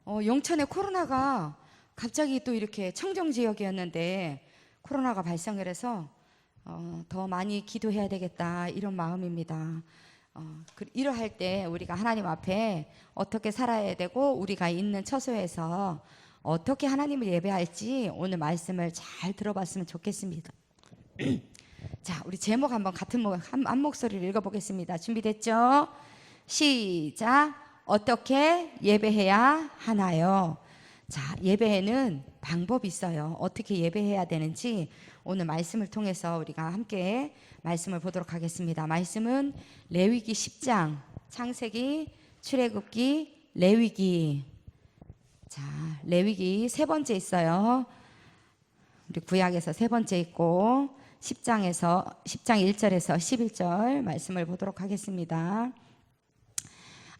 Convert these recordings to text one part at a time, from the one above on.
영천에 코로나가 갑자기 또 이렇게 청정지역이었는데 코로나가 발생을 해서 더 많이 기도해야 되겠다 이런 마음입니다. 이러할 때 우리가 하나님 앞에 어떻게 살아야 되고 우리가 있는 처소에서 어떻게 하나님을 예배할지 오늘 말씀을 잘 들어봤으면 좋겠습니다. 자, 우리 제목 한번 한 목소리를 읽어보겠습니다. 준비됐죠? 시작. 어떻게 예배해야 하나요? 자, 예배에는 방법이 있어요. 어떻게 예배해야 되는지 오늘 말씀을 통해서 우리가 함께 말씀을 보도록 하겠습니다. 말씀은 레위기 10장, 창세기, 출애굽기, 레위기. 자, 레위기 세 번째 있어요. 우리 구약에서 세 번째 있고 10장 1절에서 11절 말씀을 보도록 하겠습니다.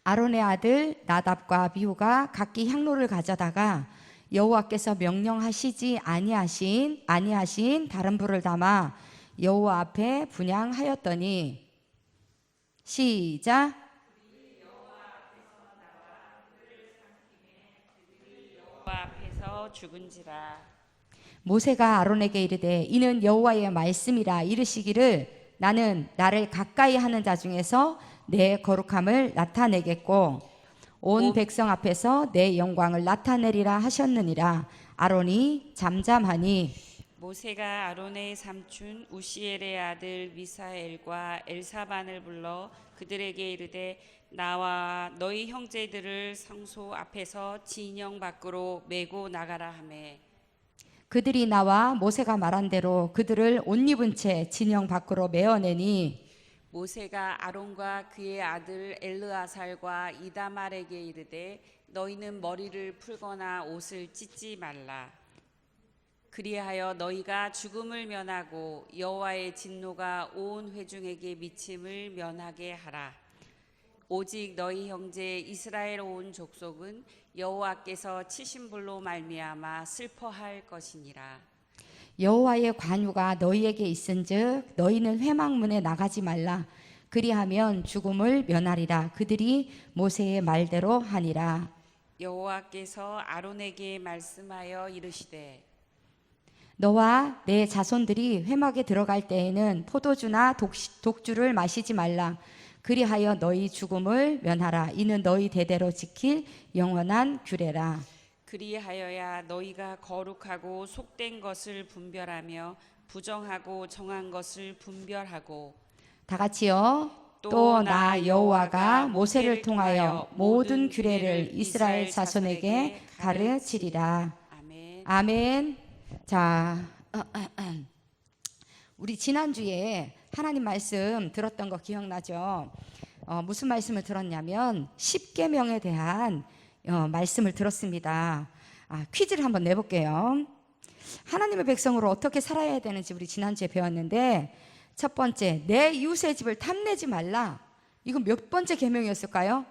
아론의 아들 나답과 아비후가 각기 향로를 가져다가 여호와께서 명령하시지 아니하신 다른 불을 담아 여호와 앞에 분향하였더니 시작. 여호와 앞에서 죽은지라. 모세가 아론에게 이르되 이는 여호와의 말씀이라 이르시기를 나는 나를 가까이 하는 자 중에서 내 거룩함을 나타내겠고 온 백성 앞에서 내 영광을 나타내리라 하셨느니라. 아론이 잠잠하니 모세가 아론의 삼촌 우시엘의 아들 미사엘과 엘사반을 불러 그들에게 이르되 나와 너희 형제들을 성소 앞에서 진영 밖으로 메고 나가라 하매 그들이 나와 모세가 말한 대로 그들을 옷 입은 채 진영 밖으로 메어내니 모세가 아론과 그의 아들 엘르아살과 이다말에게 이르되 너희는 머리를 풀거나 옷을 찢지 말라. 그리하여 너희가 죽음을 면하고 여호와의 진노가 온 회중에게 미침을 면하게 하라. 오직 너희 형제 이스라엘 온 족속은 여호와께서 치신 불로 말미암아 슬퍼할 것이니라. 여호와의 관유가 너희에게 있은즉 너희는 회막문에 나가지 말라. 그리하면 죽음을 면하리라. 그들이 모세의 말대로 하니라. 여호와께서 아론에게 말씀하여 이르시되 너와 내 자손들이 회막에 들어갈 때에는 포도주나 독주를 마시지 말라. 그리하여 너희 죽음을 면하라. 이는 너희 대대로 지킬 영원한 규례라. 그리하여야 너희가 거룩하고 속된 것을 분별하며 부정하고 정한 것을 분별하고 다 같이요. 또 나 여호와가 모세를 통하여 모든 규례를 이스라엘 자손에게 가르치리라. 아멘. 아멘. 자, 우리 지난주에 하나님 말씀 들었던 거 기억나죠? 무슨 말씀을 들었냐면 십계명에 대한 말씀을 들었습니다. 퀴즈를 한번 내볼게요. 하나님의 백성으로 어떻게 살아야 되는지 우리 지난주에 배웠는데 첫 번째, 내 이웃의 집을 탐내지 말라. 이건 몇 번째 계명이었을까요?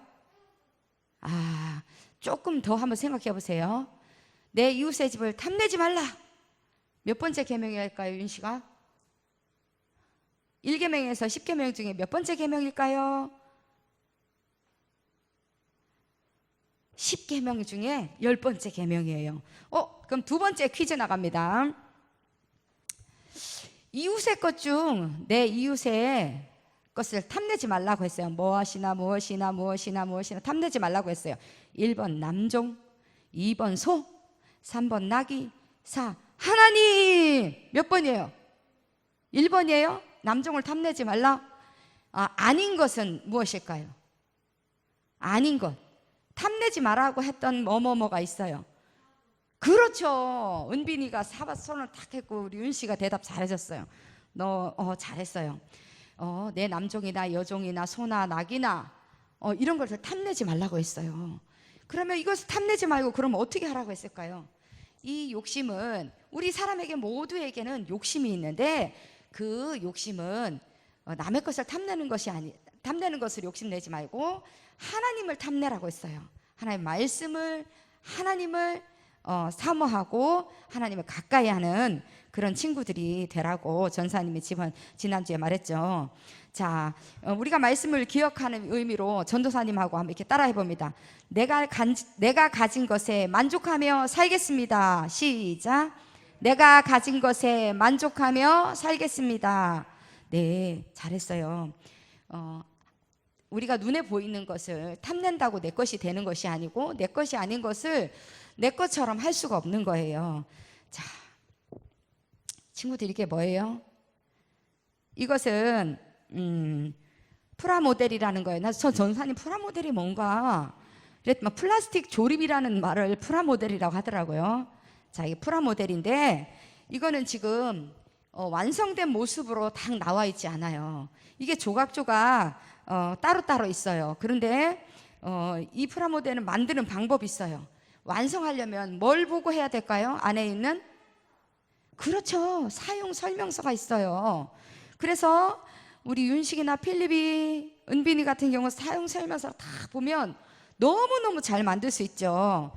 조금 더 한번 생각해 보세요. 내 이웃의 집을 탐내지 말라. 몇 번째 계명일까요, 윤 씨가? 1계명에서 10계명 중에 몇 번째 계명일까요? 10계명 중에 10번째 계명이에요. 그럼 두 번째 퀴즈 나갑니다. 이웃의 것 중 내 이웃의 것을 탐내지 말라고 했어요. 무엇이나 탐내지 말라고 했어요. 1번 남종, 2번 소, 3번 나귀, 4 하나님. 몇 번이에요? 1번이에요? 남종을 탐내지 말라? 아닌 것은 무엇일까요? 아닌 것. 탐내지 말라고 했던 뭐가 있어요. 그렇죠. 은빈이가 손을 탁 했고 우리 윤씨가 대답 잘해줬어요. 너 잘했어요. 내 남종이나 여종이나 소나 낙이나 이런 것을 탐내지 말라고 했어요. 그러면 이것을 탐내지 말고 그러면 어떻게 하라고 했을까요? 이 욕심은 우리 사람에게 모두에게는 욕심이 있는데 그 욕심은 남의 것을 탐내는 것을 욕심내지 말고 하나님을 탐내라고 했어요. 하나님 말씀을 하나님을 사모하고 하나님을 가까이 하는 그런 친구들이 되라고 전사님이 지난주에 말했죠. 자, 우리가 말씀을 기억하는 의미로 전도사님하고 한번 이렇게 따라해 봅니다. 내가 가진 것에 만족하며 살겠습니다. 시작. 내가 가진 것에 만족하며 살겠습니다. 네, 잘했어요. 우리가 눈에 보이는 것을 탐낸다고 내 것이 되는 것이 아니고 내 것이 아닌 것을 내 것처럼 할 수가 없는 거예요. 자, 친구들 이게 뭐예요? 이것은 프라모델이라는 거예요. 저 전사님 프라모델이 뭔가 그랬더니 플라스틱 조립이라는 말을 프라모델이라고 하더라고요. 자, 이게 프라모델인데 이거는 지금 완성된 모습으로 딱 나와 있지 않아요. 이게 조각조각 따로따로 있어요. 그런데 이 프라모델은 만드는 방법이 있어요. 완성하려면 뭘 보고 해야 될까요? 안에 있는? 그렇죠. 사용 설명서가 있어요. 그래서 우리 윤식이나 필립이, 은빈이 같은 경우 사용 설명서 다 보면 너무너무 잘 만들 수 있죠.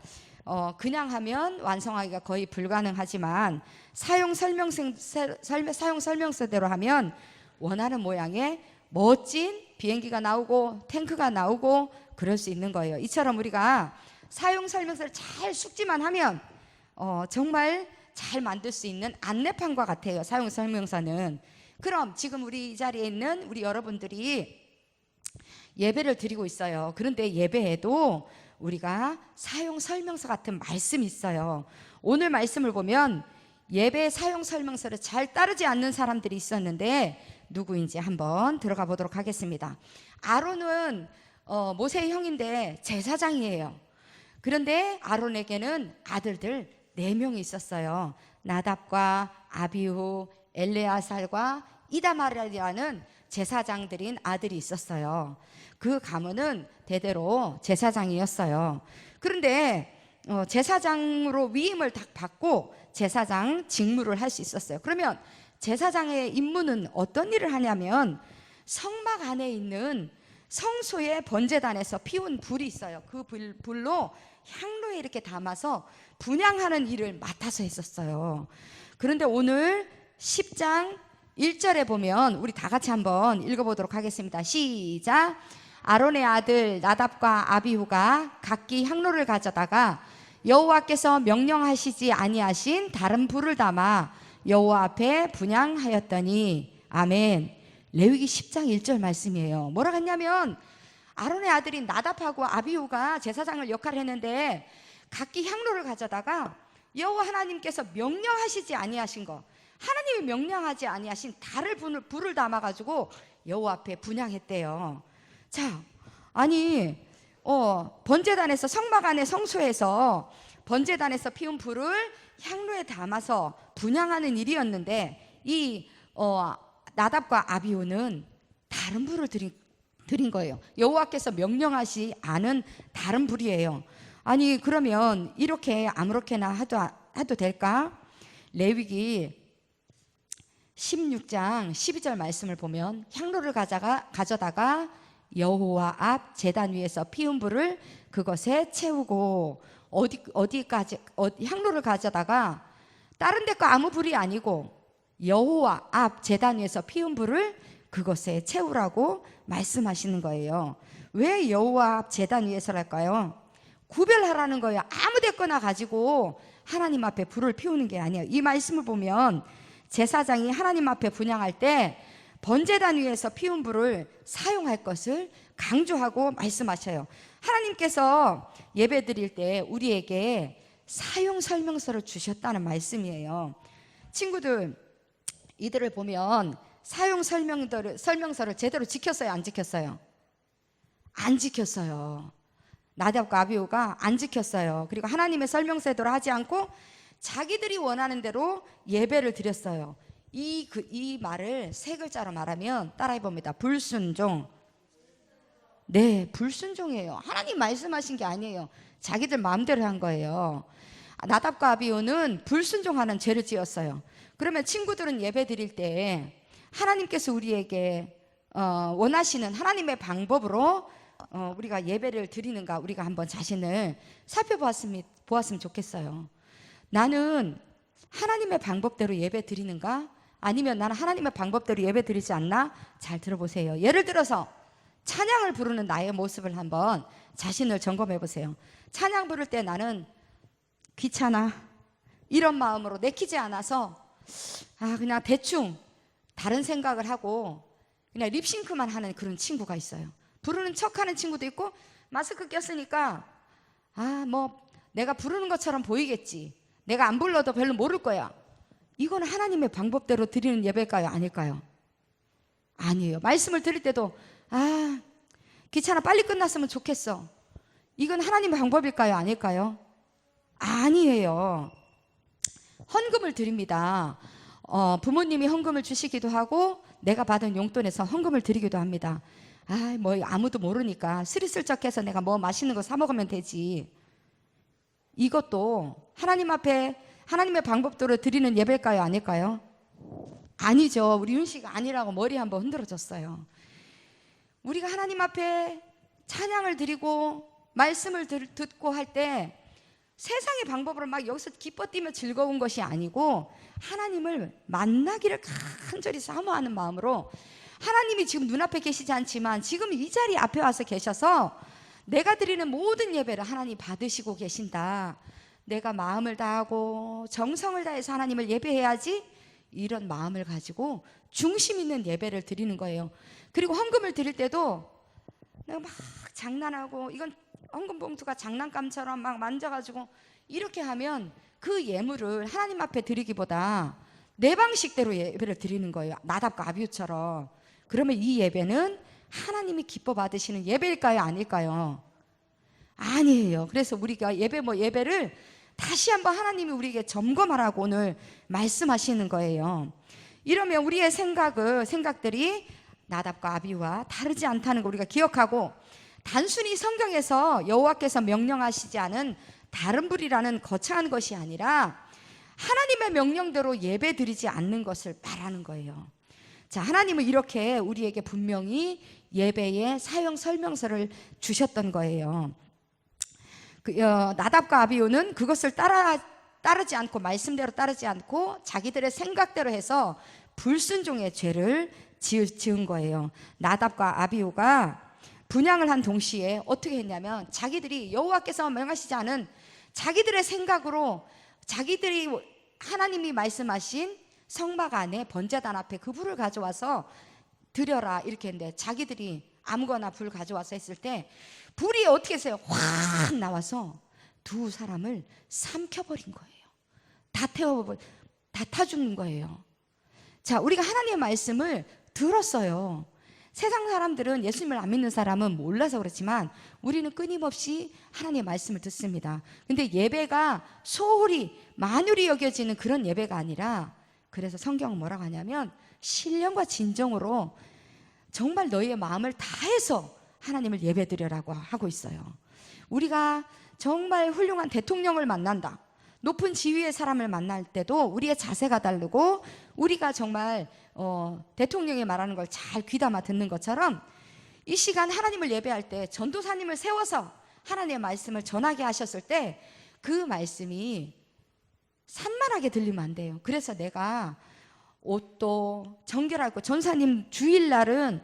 그냥 하면 완성하기가 거의 불가능하지만 사용 설명서대로 하면 원하는 모양의 멋진 비행기가 나오고 탱크가 나오고 그럴 수 있는 거예요. 이처럼 우리가 사용 설명서를 잘 숙지만 하면 정말 잘 만들 수 있는 안내판과 같아요. 사용 설명서는. 그럼 지금 우리 이 자리에 있는 우리 여러분들이 예배를 드리고 있어요. 그런데 예배에도 우리가 사용 설명서 같은 말씀이 있어요. 오늘 말씀을 보면 예배 사용 설명서를 잘 따르지 않는 사람들이 있었는데 누구인지 한번 들어가 보도록 하겠습니다. 아론은 모세의 형인데 제사장이에요. 그런데 아론에게는 아들들 4명이 있었어요. 나답과 아비후, 엘레아살과 이다말이라는 제사장들인 아들이 있었어요. 그 가문은 대대로 제사장이었어요. 그런데 제사장으로 위임을 딱 받고 제사장 직무를 할 수 있었어요. 그러면 제사장의 임무는 어떤 일을 하냐면 성막 안에 있는 성소의 번제단에서 피운 불이 있어요. 그 불로 향로에 이렇게 담아서 분향하는 일을 맡아서 했었어요. 그런데 오늘 10장 1절에 보면 우리 다 같이 한번 읽어보도록 하겠습니다. 시작. 아론의 아들 나답과 아비후가 각기 향로를 가져다가 여호와께서 명령하시지 아니하신 다른 불을 담아 여호와 앞에 분향하였더니 아멘. 레위기 10장 1절 말씀이에요. 뭐라고 했냐면 아론의 아들인 나답하고 아비후가 제사장을 역할을 했는데 각기 향로를 가져다가 여호와 하나님께서 명령하시지 아니하신 거, 하나님이 명령하지 아니하신 다른 불을 담아가지고 여호와 앞에 분향했대요. 자, 아니 번제단에서 성막 안에 성소에서 번제단에서 피운 불을 향로에 담아서 분향하는 일이었는데 이 나답과 아비후는 다른 불을 드린 거예요. 여호와께서 명령하시 않은 다른 불이에요. 아니 그러면 이렇게 아무렇게나 해도 될까? 레위기 16장 12절 말씀을 보면 향로를 가져다가 여호와 앞 제단 위에서 피운 불을 그것에 채우고 어디까지 향로를 가져다가 다른 데 거 아무 불이 아니고 여호와 앞 제단 위에서 피운 불을 그것에 채우라고 말씀하시는 거예요. 왜 여호와 앞 제단 위에서랄까요? 구별하라는 거예요. 아무 데거나 가지고 하나님 앞에 불을 피우는 게 아니에요. 이 말씀을 보면 제사장이 하나님 앞에 분향할 때 번제단 위에서 피운 불을 사용할 것을 강조하고 말씀하셔요. 하나님께서 예배 드릴 때 우리에게 사용 설명서를 주셨다는 말씀이에요. 친구들, 이들을 보면 사용 설명서를 제대로 지켰어요? 안 지켰어요? 안 지켰어요. 나답과 아비후가 안 지켰어요. 그리고 하나님의 설명서대로 하지 않고 자기들이 원하는 대로 예배를 드렸어요. 이 말을 3글자로 말하면 따라해 봅니다. 불순종. 네, 불순종이에요. 하나님 말씀하신 게 아니에요. 자기들 마음대로 한 거예요. 나답과 아비후는 불순종하는 죄를 지었어요. 그러면 친구들은 예배 드릴 때 하나님께서 우리에게 원하시는 하나님의 방법으로 우리가 예배를 드리는가 우리가 한번 자신을 살펴보았으면 좋겠어요. 나는 하나님의 방법대로 예배 드리는가? 아니면 나는 하나님의 방법대로 예배 드리지 않나? 잘 들어보세요. 예를 들어서 찬양을 부르는 나의 모습을 한번 자신을 점검해 보세요. 찬양 부를 때 나는 귀찮아 이런 마음으로 내키지 않아서 그냥 대충 다른 생각을 하고 그냥 립싱크만 하는 그런 친구가 있어요. 부르는 척하는 친구도 있고, 마스크 꼈으니까 뭐 내가 부르는 것처럼 보이겠지, 내가 안 불러도 별로 모를 거야. 이건 하나님의 방법대로 드리는 예배일까요? 아닐까요? 아니에요. 말씀을 드릴 때도 귀찮아 빨리 끝났으면 좋겠어. 이건 하나님의 방법일까요? 아닐까요? 아니에요. 헌금을 드립니다. 부모님이 헌금을 주시기도 하고 내가 받은 용돈에서 헌금을 드리기도 합니다. 뭐 아무도 모르니까 스리슬쩍해서 내가 뭐 맛있는 거 사 먹으면 되지. 이것도 하나님 앞에 하나님의 방법대로 드리는 예배일까요? 아닐까요? 아니죠. 우리 윤씨가 아니라고 머리 한번 흔들어줬어요. 우리가 하나님 앞에 찬양을 드리고 말씀을 듣고 할 때 세상의 방법으로 막 여기서 기뻐 뛰며 즐거운 것이 아니고 하나님을 만나기를 간절히 사모하는 마음으로, 하나님이 지금 눈앞에 계시지 않지만 지금 이 자리 앞에 와서 계셔서 내가 드리는 모든 예배를 하나님 받으시고 계신다, 내가 마음을 다하고 정성을 다해서 하나님을 예배해야지, 이런 마음을 가지고 중심 있는 예배를 드리는 거예요. 그리고 헌금을 드릴 때도 내가 막 장난하고, 이건 헌금 봉투가 장난감처럼 막 만져가지고 이렇게 하면 그 예물을 하나님 앞에 드리기보다 내 방식대로 예배를 드리는 거예요. 나답과 아비후처럼. 그러면 이 예배는 하나님이 기뻐 받으시는 예배일까요? 아닐까요? 아니에요. 그래서 우리가 예배를 다시 한번 하나님이 우리에게 점검하라고 오늘 말씀하시는 거예요. 이러면 우리의 생각들이 나답과 아비후와 다르지 않다는 거 우리가 기억하고, 단순히 성경에서 여호와께서 명령하시지 않은 다른 불이라는 거창한 것이 아니라 하나님의 명령대로 예배 드리지 않는 것을 말하는 거예요. 자, 하나님은 이렇게 우리에게 분명히 예배의 사용 설명서를 주셨던 거예요. 나답과 아비후는 그것을 따르지 않고, 말씀대로 따르지 않고 자기들의 생각대로 해서 불순종의 죄를 지은 거예요. 나답과 아비후가 분향을 한 동시에 어떻게 했냐면, 자기들이 여호와께서 명하시지 않은 자기들의 생각으로 자기들이 하나님이 말씀하신 성막 안에 번제단 앞에 그 불을 가져와서 드려라 이렇게 했는데, 자기들이 아무거나 불 가져와서 했을 때 불이 어떻게 했어요? 확 나와서 두 사람을 삼켜버린 거예요. 다 타 죽는 거예요. 자, 우리가 하나님의 말씀을 들었어요. 세상 사람들은, 예수님을 안 믿는 사람은 몰라서 그렇지만 우리는 끊임없이 하나님의 말씀을 듣습니다. 근데 예배가 소홀히 만율이 여겨지는 그런 예배가 아니라, 그래서 성경은 뭐라고 하냐면 신령과 진정으로 정말 너희의 마음을 다해서 하나님을 예배드려라고 하고 있어요. 우리가 정말 훌륭한 대통령을 만난다, 높은 지위의 사람을 만날 때도 우리의 자세가 다르고, 우리가 정말 대통령이 말하는 걸 잘 귀담아 듣는 것처럼 이 시간 하나님을 예배할 때 전도사님을 세워서 하나님의 말씀을 전하게 하셨을 때 그 말씀이 산만하게 들리면 안 돼요. 그래서 내가 옷도 정결하고, 전사님 주일날은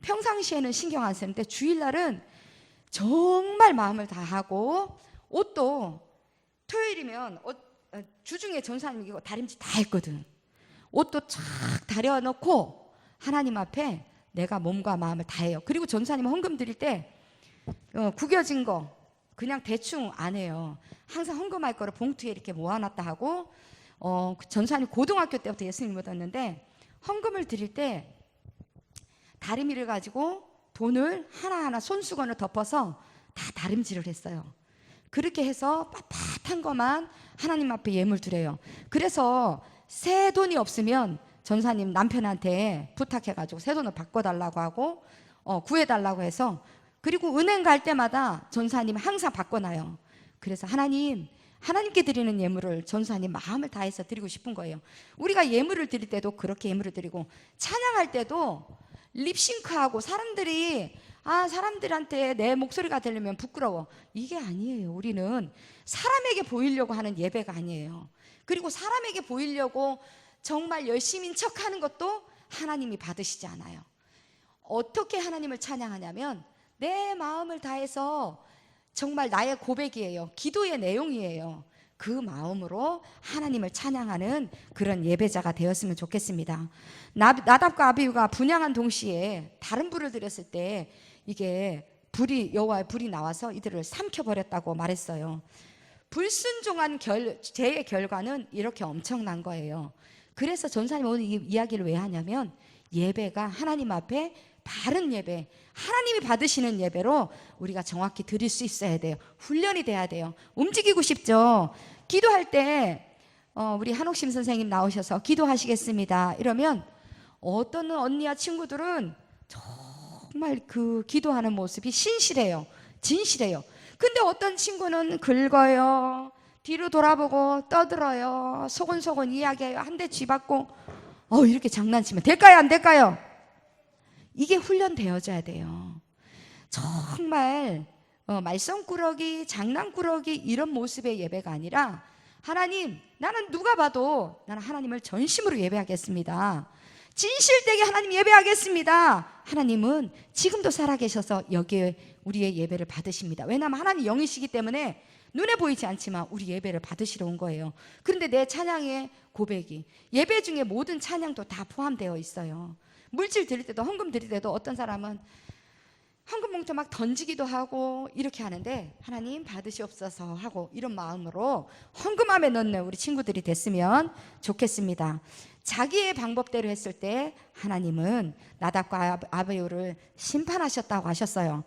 평상시에는 신경 안 쓰는데 주일날은 정말 마음을 다하고, 옷도 토요일이면 주중에 전사님 이거 다림질 다 했거든. 옷도 쫙 다려놓고 하나님 앞에 내가 몸과 마음을 다해요. 그리고 전사님 헌금 드릴 때 구겨진 거 그냥 대충 안 해요. 항상 헌금할 거를 봉투에 이렇게 모아놨다 하고, 전사님 고등학교 때부터 예수님 믿었는데 헌금을 드릴 때 다리미를 가지고 돈을 하나하나 손수건을 덮어서 다 다림질을 했어요. 그렇게 해서 빳빳한 것만 하나님 앞에 예물 드려요. 그래서 새 돈이 없으면 전사님 남편한테 부탁해가지고 새 돈을 바꿔달라고 하고 구해달라고 해서, 그리고 은행 갈 때마다 전사님 항상 바꿔놔요. 그래서 하나님께 드리는 예물을 전사님 마음을 다해서 드리고 싶은 거예요. 우리가 예물을 드릴 때도 그렇게 예물을 드리고, 찬양할 때도 립싱크하고 사람들이 사람들한테 내 목소리가 들리면 부끄러워. 이게 아니에요. 우리는 사람에게 보이려고 하는 예배가 아니에요. 그리고 사람에게 보이려고 정말 열심인 척하는 것도 하나님이 받으시지 않아요. 어떻게 하나님을 찬양하냐면 내 마음을 다해서 정말 나의 고백이에요. 기도의 내용이에요. 그 마음으로 하나님을 찬양하는 그런 예배자가 되었으면 좋겠습니다. 나답과 아비후가 분향한 동시에 다른 불을 들였을 때 이게 여호와의 불이 나와서 이들을 삼켜버렸다고 말했어요. 불순종한 죄의 결과는 이렇게 엄청난 거예요. 그래서 전사님 오늘 이 이야기를 왜 하냐면 예배가 하나님 앞에 바른 예배, 하나님이 받으시는 예배로 우리가 정확히 드릴 수 있어야 돼요. 훈련이 돼야 돼요. 움직이고 싶죠? 기도할 때 우리 한옥심 선생님 나오셔서 기도하시겠습니다 이러면 어떤 언니와 친구들은 정말 그 기도하는 모습이 신실해요. 진실해요. 근데 어떤 친구는 긁어요, 뒤로 돌아보고 떠들어요, 소곤소곤 이야기해요, 한 대 쥐받고 이렇게 장난치면 될까요? 안 될까요? 이게 훈련되어져야 돼요. 정말 말썽꾸러기, 장난꾸러기 이런 모습의 예배가 아니라 하나님, 나는 누가 봐도 나는 하나님을 전심으로 예배하겠습니다. 진실되게 하나님 예배하겠습니다. 하나님은 지금도 살아계셔서 여기에 우리의 예배를 받으십니다. 왜냐하면 하나님 영이시기 때문에 눈에 보이지 않지만 우리 예배를 받으시러 온 거예요. 그런데 내 찬양의 고백이 예배 중에 모든 찬양도 다 포함되어 있어요. 물질 드릴 때도, 헌금 드릴 때도 어떤 사람은 헌금 봉투 막 던지기도 하고 이렇게 하는데 하나님 받으시옵소서 하고 이런 마음으로 헌금함에 넣는 우리 친구들이 됐으면 좋겠습니다. 자기의 방법대로 했을 때 하나님은 나답과 아비후를 심판하셨다고 하셨어요.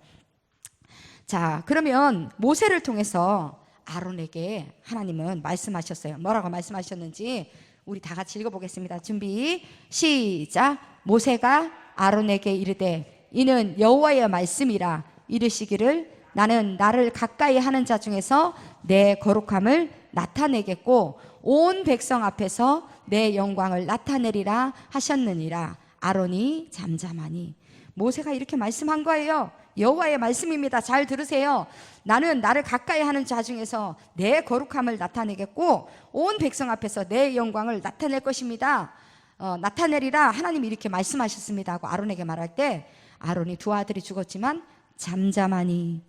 자, 그러면 모세를 통해서 아론에게 하나님은 말씀하셨어요. 뭐라고 말씀하셨는지 우리 다 같이 읽어보겠습니다. 준비 시작. 모세가 아론에게 이르되 이는 여호와의 말씀이라 이르시기를 나는 나를 가까이 하는 자 중에서 내 거룩함을 나타내겠고 온 백성 앞에서 내 영광을 나타내리라 하셨느니라. 아론이 잠잠하니. 모세가 이렇게 말씀한 거예요. 여호와의 말씀입니다. 잘 들으세요. 나는 나를 가까이 하는 자 중에서 내 거룩함을 나타내겠고 온 백성 앞에서 내 영광을 나타낼 것입니다. 나타내리라 하나님이 이렇게 말씀하셨습니다 하고 아론에게 말할 때 아론이 두 아들이 죽었지만 잠잠하니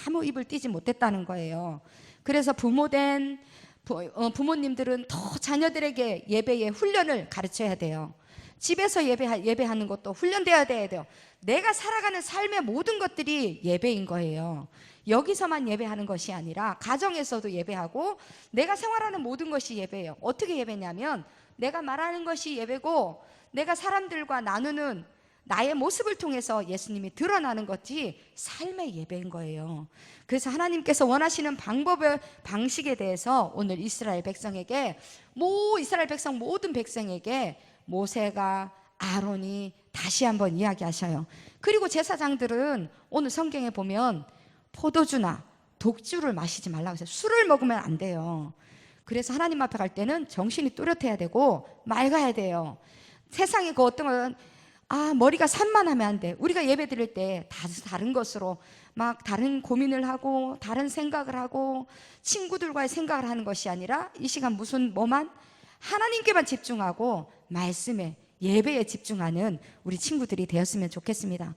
아무 입을 띄지 못했다는 거예요. 그래서 부모님들은 더 자녀들에게 예배의 훈련을 가르쳐야 돼요. 집에서 예배하는 것도 훈련되어야 돼요. 내가 살아가는 삶의 모든 것들이 예배인 거예요. 여기서만 예배하는 것이 아니라 가정에서도 예배하고 내가 생활하는 모든 것이 예배예요. 어떻게 예배냐면 내가 말하는 것이 예배고 내가 사람들과 나누는 나의 모습을 통해서 예수님이 드러나는 것이 삶의 예배인 거예요. 그래서 하나님께서 원하시는 방식에 대해서 오늘 이스라엘 백성에게 이스라엘 백성 모든 백성에게 모세가 아론이 다시 한번 이야기하셔요. 그리고 제사장들은 오늘 성경에 보면 포도주나 독주를 마시지 말라고 했어요. 술을 먹으면 안 돼요. 그래서 하나님 앞에 갈 때는 정신이 뚜렷해야 되고 맑아야 돼요. 세상에 그 어떤 건 머리가 산만하면 안 돼. 우리가 예배 드릴 때 다른 것으로 막 다른 고민을 하고 다른 생각을 하고 친구들과의 생각을 하는 것이 아니라 이 시간 뭐만 하나님께만 집중하고 말씀에 예배에 집중하는 우리 친구들이 되었으면 좋겠습니다.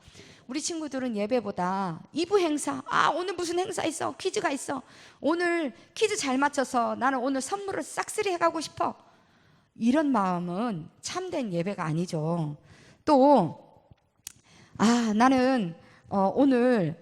우리 친구들은 예배보다 2부 행사, 오늘 무슨 행사 있어, 퀴즈가 있어, 오늘 퀴즈 잘 맞춰서 나는 오늘 선물을 싹쓸이 해가고 싶어, 이런 마음은 참된 예배가 아니죠. 또 나는 오늘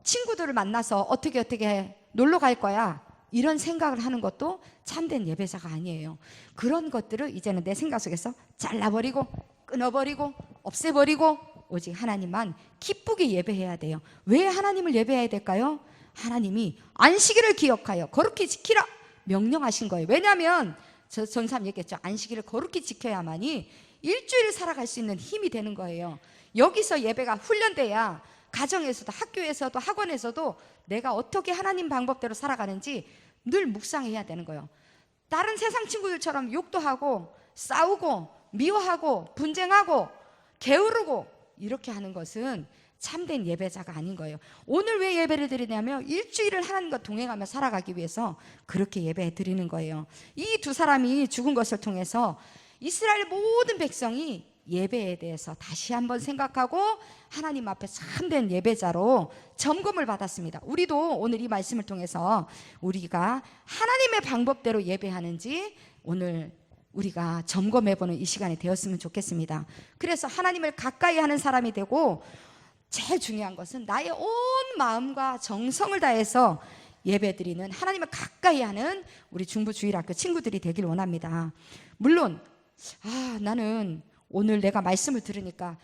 친구들을 만나서 어떻게 놀러 갈 거야, 이런 생각을 하는 것도 참된 예배자가 아니에요. 그런 것들을 이제는 내 생각 속에서 잘라버리고 끊어버리고 없애버리고 오직 하나님만 기쁘게 예배해야 돼요. 왜 하나님을 예배해야 될까요? 하나님이 안식일을 기억하여 거룩히 지키라 명령하신 거예요. 왜냐하면 전삼 얘기했죠. 안식일을 거룩히 지켜야만이 일주일을 살아갈 수 있는 힘이 되는 거예요. 여기서 예배가 훈련돼야 가정에서도 학교에서도 학원에서도 내가 어떻게 하나님 방법대로 살아가는지 늘 묵상해야 되는 거예요. 다른 세상 친구들처럼 욕도 하고 싸우고 미워하고 분쟁하고 게으르고 이렇게 하는 것은 참된 예배자가 아닌 거예요. 오늘 왜 예배를 드리냐면 일주일을 하나님과 동행하며 살아가기 위해서 그렇게 예배 드리는 거예요. 이 두 사람이 죽은 것을 통해서 이스라엘 모든 백성이 예배에 대해서 다시 한번 생각하고 하나님 앞에 참된 예배자로 점검을 받았습니다. 우리도 오늘 이 말씀을 통해서 우리가 하나님의 방법대로 예배하는지 오늘 우리가 점검해보는 이 시간이 되었으면 좋겠습니다. 그래서 하나님을 가까이 하는 사람이 되고, 제일 중요한 것은 나의 온 마음과 정성을 다해서 예배드리는, 하나님을 가까이 하는 우리 중부주일학교 친구들이 되길 원합니다. 물론 나는 오늘 내가 말씀을 들으니까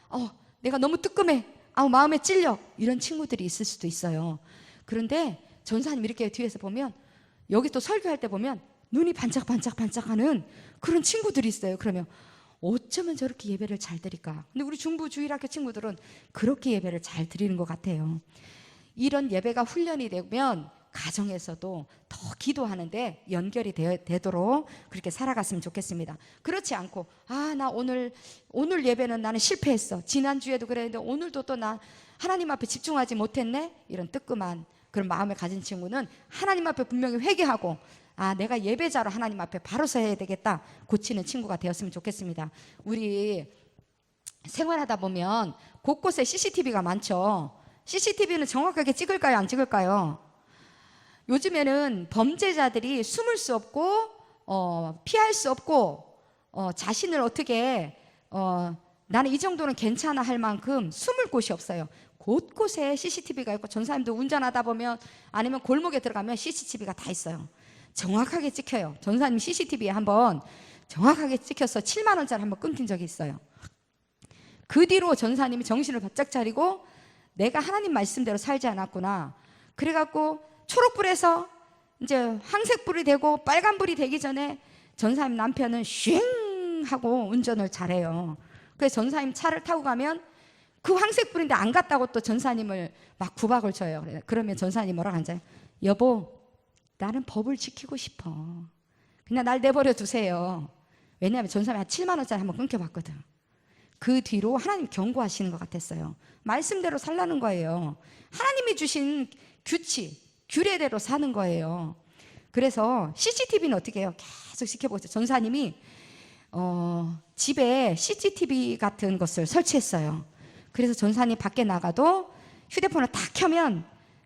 내가 너무 뜨끔해, 마음에 찔려, 이런 친구들이 있을 수도 있어요. 그런데 전사님 이렇게 뒤에서 보면, 여기 또 설교할 때 보면 눈이 반짝반짝반짝하는 그런 친구들이 있어요. 그러면 어쩌면 저렇게 예배를 잘 드릴까? 근데 우리 중부주일학교 친구들은 그렇게 예배를 잘 드리는 것 같아요. 이런 예배가 훈련이 되면 가정에서도 더 기도하는데 연결이 되도록 그렇게 살아갔으면 좋겠습니다. 그렇지 않고 나 오늘 예배는 나는 실패했어, 지난주에도 그랬는데 오늘도 또 나 하나님 앞에 집중하지 못했네, 이런 뜨끔한 그런 마음을 가진 친구는 하나님 앞에 분명히 회개하고 내가 예배자로 하나님 앞에 바로 서야 되겠다, 고치는 친구가 되었으면 좋겠습니다. 우리 생활하다 보면 곳곳에 CCTV가 많죠. CCTV는 정확하게 찍을까요, 안 찍을까요? 요즘에는 범죄자들이 숨을 수 없고 피할 수 없고 자신을 어떻게 나는 이 정도는 괜찮아 할 만큼 숨을 곳이 없어요. 곳곳에 CCTV가 있고, 전사님도 운전하다 보면 아니면 골목에 들어가면 CCTV가 다 있어요. 정확하게 찍혀요. 전사님 CCTV에 한번 정확하게 찍혀서 7만 원짜리 한번 끊긴 적이 있어요. 그 뒤로 전사님이 정신을 바짝 차리고 내가 하나님 말씀대로 살지 않았구나, 그래갖고 초록불에서 이제 황색불이 되고 빨간불이 되기 전에 전사님 남편은 쉥 하고 운전을 잘해요. 그래서 전사님 차를 타고 가면 그 황색불인데 안 갔다고 또 전사님을 막 구박을 쳐요. 그러면 전사님 뭐라고 하잖아요. 여보, 나는 법을 지키고 싶어, 그냥 날 내버려 두세요. 왜냐하면 전사님이 한 7만 원짜리 한번 끊겨봤거든. 그 뒤로 하나님 경고하시는 것 같았어요. 말씀대로 살라는 거예요. 하나님이 주신 규칙, 규례대로 사는 거예요. 그래서 CCTV는 어떻게 해요? 계속 지켜보고 있어요. 전사님이 집에 CCTV 같은 것을 설치했어요. 그래서 전사님 밖에 나가도 휴대폰을 딱 켜면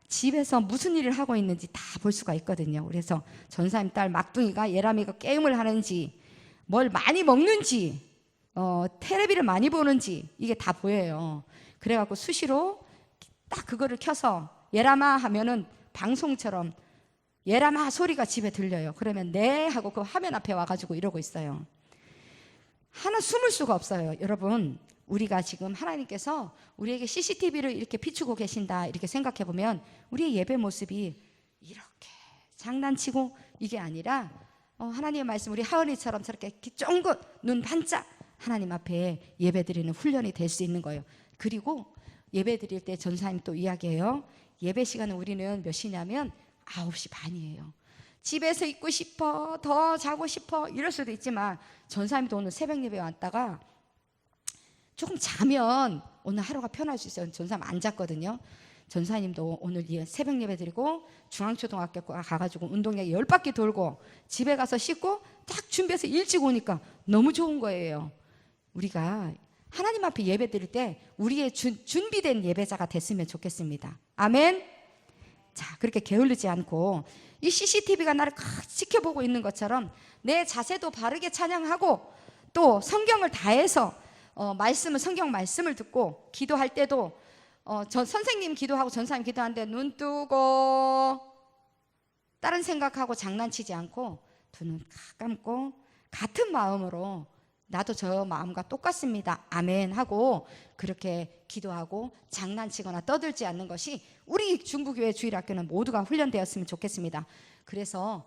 집에서 무슨 일을 하고 있는지 다 볼 수가 있거든요. 그래서 전사님 딸 막둥이가, 예람이가 게임을 하는지, 뭘 많이 먹는지, 텔레비를 많이 보는지, 이게 다 보여요. 그래갖고 수시로 딱 그거를 켜서 예람아 하면은 방송처럼 예람아 소리가 집에 들려요. 그러면 네 하고 그 화면 앞에 와가지고 이러고 있어요. 하나 숨을 수가 없어요. 여러분, 우리가 지금 하나님께서 우리에게 CCTV를 이렇게 비추고 계신다, 이렇게 생각해 보면 우리의 예배 모습이 이렇게 장난치고 이게 아니라 하나님의 말씀, 우리 하은이처럼 저렇게 쫑긋 눈 반짝 하나님 앞에 예배 드리는 훈련이 될 수 있는 거예요. 그리고 예배 드릴 때 전사님 또 이야기해요. 예배 시간은 우리는 몇 시냐면 9시 반이에요. 집에서 있고 싶어, 더 자고 싶어, 이럴 수도 있지만 전사님도 오늘 새벽 예배 왔다가 조금 자면 오늘 하루가 편할 수 있어요. 전사님 안 잤거든요. 전사님도 오늘 새벽 예배 드리고 중앙초등학교 가가지고 운동장 10바퀴 돌고 집에 가서 씻고 딱 준비해서 일찍 오니까 너무 좋은 거예요. 우리가 하나님 앞에 예배 드릴 때 우리의 준비된 예배자가 됐으면 좋겠습니다. 아멘. 자, 그렇게 게을르지 않고 이 CCTV가 나를 지켜보고 있는 것처럼 내 자세도 바르게 찬양하고, 또 성경을 다해서 성경 말씀을 듣고, 기도할 때도 선생님 기도하고 전사님 기도하는데 눈 뜨고 다른 생각하고 장난치지 않고 두 눈 감고 같은 마음으로 나도 저 마음과 똑같습니다, 아멘 하고 그렇게 기도하고 장난치거나 떠들지 않는 것이 우리 중부교회 주일학교는 모두가 훈련되었으면 좋겠습니다. 그래서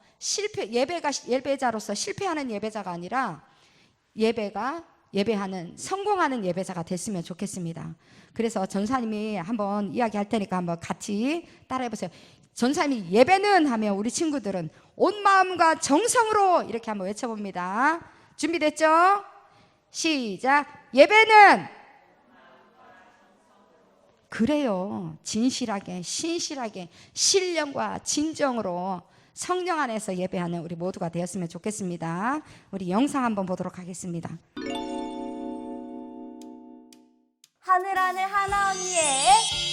예배자로서 실패하는 예배자가 아니라 예배하는 성공하는 예배자가 됐으면 좋겠습니다. 그래서 전사님이 한번 이야기할 테니까 한번 같이 따라해 보세요. 전사님이 예배는 하면 우리 친구들은 온 마음과 정성으로 이렇게 한번 외쳐봅니다. 준비됐죠? 시작. 예배는 그래요. 진실하게, 신실하게, 신령과 진정으로 성령 안에서 예배하는 우리 모두가 되었으면 좋겠습니다. 우리 영상 한번 보도록 하겠습니다. 하늘하늘 하나 언니의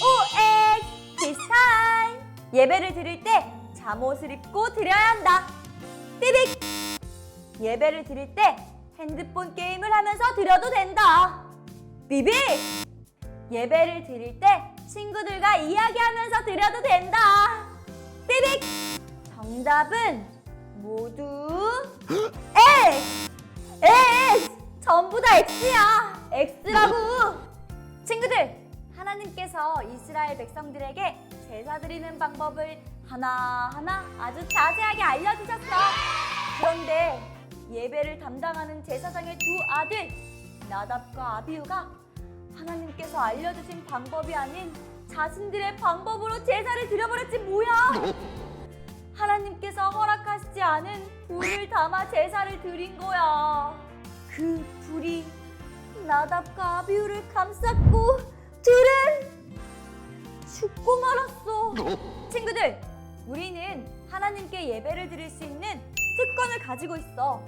OX 퀴즈 타임! 예배를 드릴 때 잠옷을 입고 드려야 한다. 삐빅! 예배를 드릴 때 핸드폰 게임을 하면서 드려도 된다. 삐빅! 예배를 드릴 때 친구들과 이야기하면서 드려도 된다. 삐빅! 정답은 모두 X! X! 전부 다 X야! X라고! 친구들, 하나님께서 이스라엘 백성들에게 제사 드리는 방법을 하나하나 아주 자세하게 알려주셨어. 그런데 예배를 담당하는 제사장의 두 아들 나답과 아비후가 하나님께서 알려주신 방법이 아닌 자신들의 방법으로 제사를 드려버렸지 뭐야. 하나님께서 허락하시지 않은 불을 담아 제사를 드린 거야. 그 불이 나답과 아비후를 감쌌고 둘은 죽고 말았어. 친구들, 우리는 하나님께 예배를 드릴 수 있는 특권을 가지고 있어.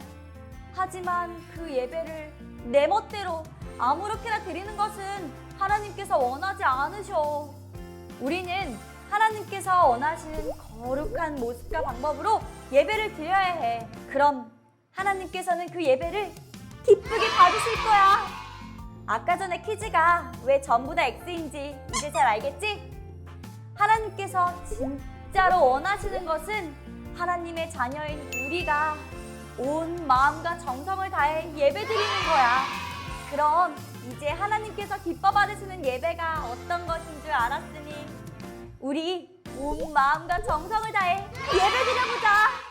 하지만 그 예배를 내 멋대로 아무렇게나 드리는 것은 하나님께서 원하지 않으셔. 우리는 하나님께서 원하시는 거룩한 모습과 방법으로 예배를 드려야 해. 그럼 하나님께서는 그 예배를 기쁘게 받으실 거야. 아까 전에 퀴즈가 왜 전부 다 X인지 이제 잘 알겠지? 하나님께서 진짜로 원하시는 것은 하나님의 자녀인 우리가 온 마음과 정성을 다해 예배드리는 거야. 그럼 이제 하나님께서 기뻐 받으시는 예배가 어떤 것인 줄 알았으니 우리 온 마음과 정성을 다해 예배드려보자.